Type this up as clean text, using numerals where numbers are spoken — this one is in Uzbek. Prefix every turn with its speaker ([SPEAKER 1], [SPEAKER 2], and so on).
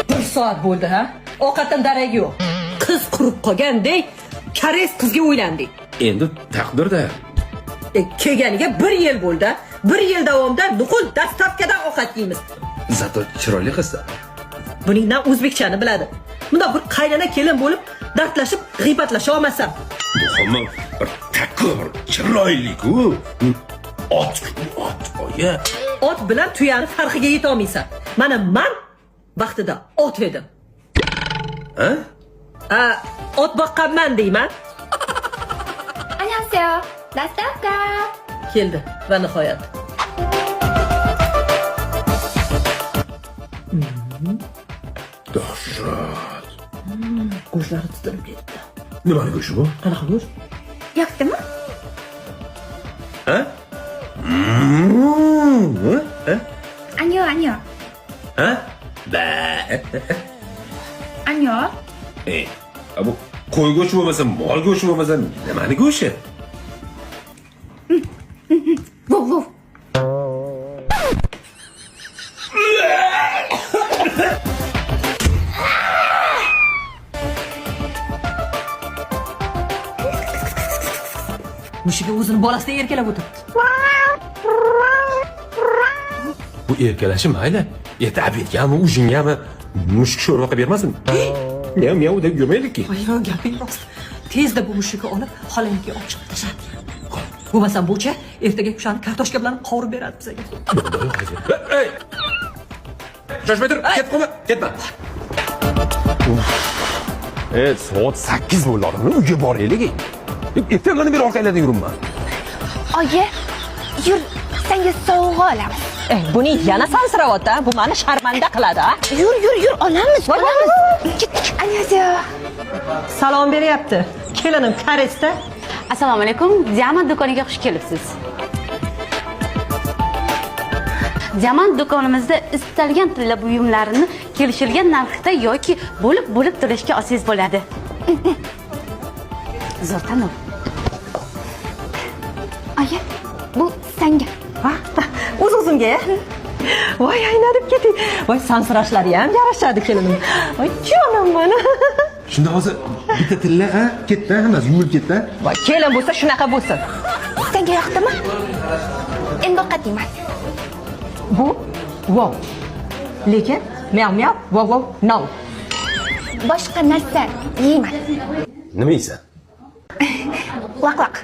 [SPEAKER 1] Bir soat bo'ldi ha? Ovqatdan darak yo'q. Qiz qurib qolgandek, koreys qizga o'ylandik.
[SPEAKER 2] Endi taqdirda.
[SPEAKER 1] Kelganiga 1 yil bo'ldi. 1 yil davomida nuqul dastavkadan ovqat yeymiz.
[SPEAKER 2] Zato chiroyli qiz.
[SPEAKER 1] Buning na o'zbekchani biladi. Bunda bir qaynana kelin bo'lib, dardlashib, g'iybatlasha olmasam.
[SPEAKER 2] Muhimi bir takor, chiroyli-ku. Ot, oya.
[SPEAKER 1] Ot bilan tuyani farqiga yeta olmaysan. Mana men vaqtida ot edim.
[SPEAKER 2] Ha?
[SPEAKER 1] Ot boqqanman deyman.
[SPEAKER 3] 안녕하세요. 나스타카.
[SPEAKER 1] Keldi va nihoyat.
[SPEAKER 2] Dahshat.
[SPEAKER 1] Go'shlari titrab ketdi.
[SPEAKER 2] Nimani go'shi bu?
[SPEAKER 1] Qanaqa go'sht?
[SPEAKER 3] Yoqdimi?
[SPEAKER 2] Ha?
[SPEAKER 3] 아니요, 아니요.
[SPEAKER 2] Ha? Ba.
[SPEAKER 3] 아니요.
[SPEAKER 2] Bu qo'y go'shi bo'lmasa, mol go'shi bo'lmasa, nimani go'shi?
[SPEAKER 3] Vov, vov.
[SPEAKER 1] Mushiga o'zini bolasida erkalab o'tiribdi.
[SPEAKER 2] Bu erkalashi mayli. Ertabetgami, ujingami mushuk sho'rva qilib bermasin? Miyav miyav deb yurmaylikki.
[SPEAKER 1] Ayro gaping rost. Tezda bu mushukni olib, xolangiga olib chiqib tashlab. Bo'lmasam bo'cha ertaga kushani kartoshka bilan qovurib beradi bizga.
[SPEAKER 2] Ey! Shoshmay tur, ketma, ketma. Soat 8 bo'ldi. Uyga boraylik. Ertangani bir orqanglarda yuribman.
[SPEAKER 3] Oyi, yur, senga sovg'a olamiz.
[SPEAKER 1] Buni yana sansiravyapti. Bu meni sharmanda qiladi.
[SPEAKER 3] Yur, yur, yur, olamiz. Ketdik. 안녕하세요.
[SPEAKER 1] Salom beryapti. Kelinim koreysda.
[SPEAKER 4] Assalomu alaykum. Diamant do'koniga xush kelibsiz. Diamant do'konimizda istalgan tilla buyumlarini kelishilgan narxda yoki bo'lib to'lashga olsangiz bo'ladi. Zo'rtanov.
[SPEAKER 3] Oyi, bu senga.
[SPEAKER 1] O'z-o'zimga. Voy, aynadib ketdi. Voy, sansirashlari ham yarashadi kelinim. Voy, jonim meni.
[SPEAKER 2] Shunda hozir bitta tilla ha, ketdi, hammasi yumilib ketdi.
[SPEAKER 1] Voy, kelin bo'lsa shunaqa bo'lsin.
[SPEAKER 3] Senga yoqdimi? Endi ovqat yeyman.
[SPEAKER 1] Bu wow. Lekin miyav miyav, wow wow, no.
[SPEAKER 3] Boshqa narsa yeyman.
[SPEAKER 2] Nima yeysan?
[SPEAKER 3] Laq-laq.